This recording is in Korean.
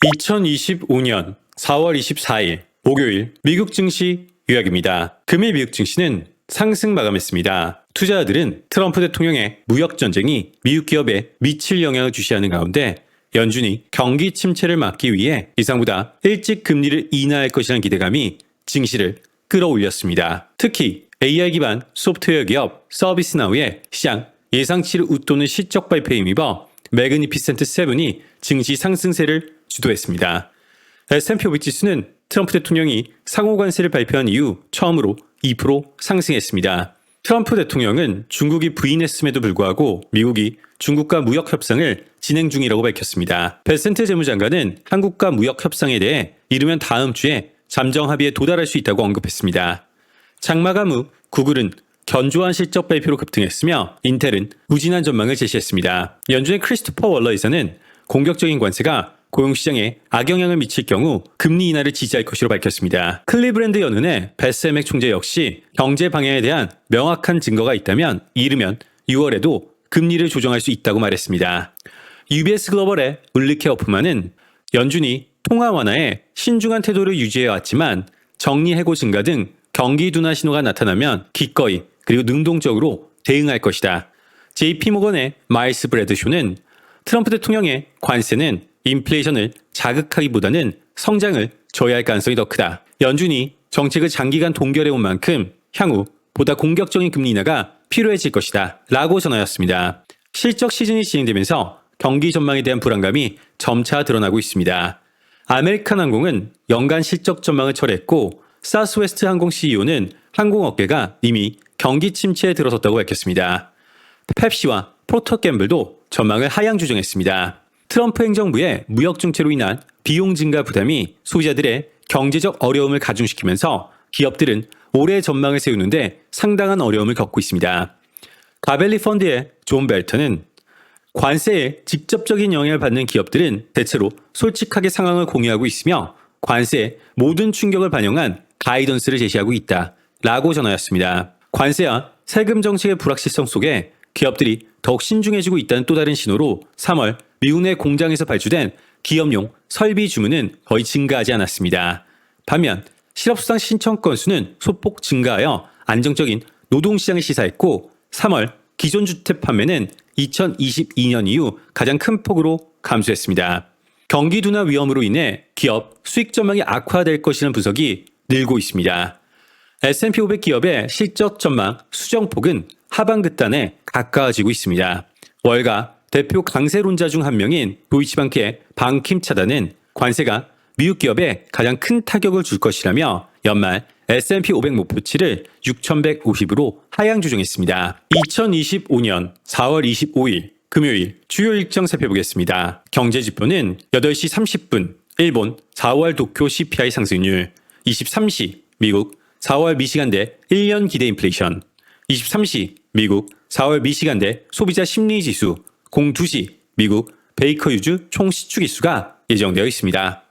2025년 4월 24일 목요일 미국 증시 요약입니다. 금일 미국 증시는 상승 마감했습니다. 투자자들은 트럼프 대통령의 무역 전쟁이 미국 기업에 미칠 영향을 주시하는 가운데 연준이 경기 침체를 막기 위해 예상보다 일찍 금리를 인하할 것이라는 기대감이 증시를 끌어올렸습니다. 특히 AI 기반 소프트웨어 기업 서비스나우의 시장 예상치를 웃도는 실적 발표에 힘입어 매그니피센트 7이 증시 상승세를 주도했습니다. S&P 500 지수는 트럼프 대통령이 상호관세를 발표한 이후 처음으로 2% 상승했습니다. 트럼프 대통령은 중국이 부인했음에도 불구하고 미국이 중국과 무역 협상을 진행 중이라고 밝혔습니다. 베센트 재무장관은 한국과 무역 협상에 대해 이르면 다음 주에 잠정 합의에 도달할 수 있다고 언급했습니다. 장마감 후 구글은 견조한 실적 발표로 급등했으며 인텔은 부진한 전망을 제시했습니다. 연준의 크리스토퍼 월러 이사는 공격적인 관세가 고용시장에 악영향을 미칠 경우 금리 인하를 지지할 것으로 밝혔습니다. 클리브랜드 연은의 베스 헤맥 총재 역시 경제 방향에 대한 명확한 증거가 있다면 이르면 6월에도 금리를 조정할 수 있다고 말했습니다. UBS 글로벌의 울리케 어프만은 연준이 통화 완화에 신중한 태도를 유지해왔지만 정리 해고 증가 등 경기 둔화 신호가 나타나면 기꺼이 그리고 능동적으로 대응할 것이다. JP모건의 마일스 브래드쇼는 트럼프 대통령의 관세는 인플레이션을 자극하기보다는 성장을 저해할 가능성이 더 크다. 연준이 정책을 장기간 동결해온 만큼 향후 보다 공격적인 금리 인하가 필요해질 것이다. 라고 전하였습니다. 실적 시즌이 진행되면서 경기 전망에 대한 불안감이 점차 드러나고 있습니다. 아메리칸 항공은 연간 실적 전망을 철회했고 사우스웨스트 항공 CEO는 항공업계가 이미 경기 침체에 들어섰다고 밝혔습니다. 펩시와 프로터갬블도 전망을 하향 조정했습니다. 트럼프 행정부의 무역 정책으로 인한 비용 증가 부담이 소비자들의 경제적 어려움을 가중시키면서 기업들은 올해 전망을 세우는데 상당한 어려움을 겪고 있습니다. 가벨리 펀드의 존 벨턴은 관세에 직접적인 영향을 받는 기업들은 대체로 솔직하게 상황을 공유하고 있으며 관세의 모든 충격을 반영한 가이던스를 제시하고 있다. 라고 전하였습니다. 관세와 세금 정책의 불확실성 속에 기업들이 더욱 신중해지고 있다는 또 다른 신호로 3월 미국 내 공장에서 발주된 기업용 설비 주문은 거의 증가하지 않았습니다. 반면 실업수당 신청 건수는 소폭 증가하여 안정적인 노동시장을 시사했고 3월 기존 주택 판매는 2022년 이후 가장 큰 폭으로 감소했습니다. 경기 둔화 위험으로 인해 기업 수익 전망이 악화될 것이라는 분석이 늘고 있습니다. S&P 500 기업의 실적 전망 수정폭은 하방 극단에 가까워지고 있습니다. 월가 대표 강세론자 중 한 명인 도이치방크의 방킴 차단은 관세가 미국 기업에 가장 큰 타격을 줄 것이라며 연말 S&P 500 목표치를 6,150으로 하향 조정했습니다. 2025년 4월 25일 금요일 주요 일정 살펴보겠습니다. 경제지표는 8시 30분 일본 4월 도쿄 CPI 상승률, 23시 미국 4월 미시간대 1년 기대 인플레이션, 23시 미국 4월 미시간대 소비자 심리지수, 02시 미국 베이커 유즈 총 시추기수가 예정되어 있습니다.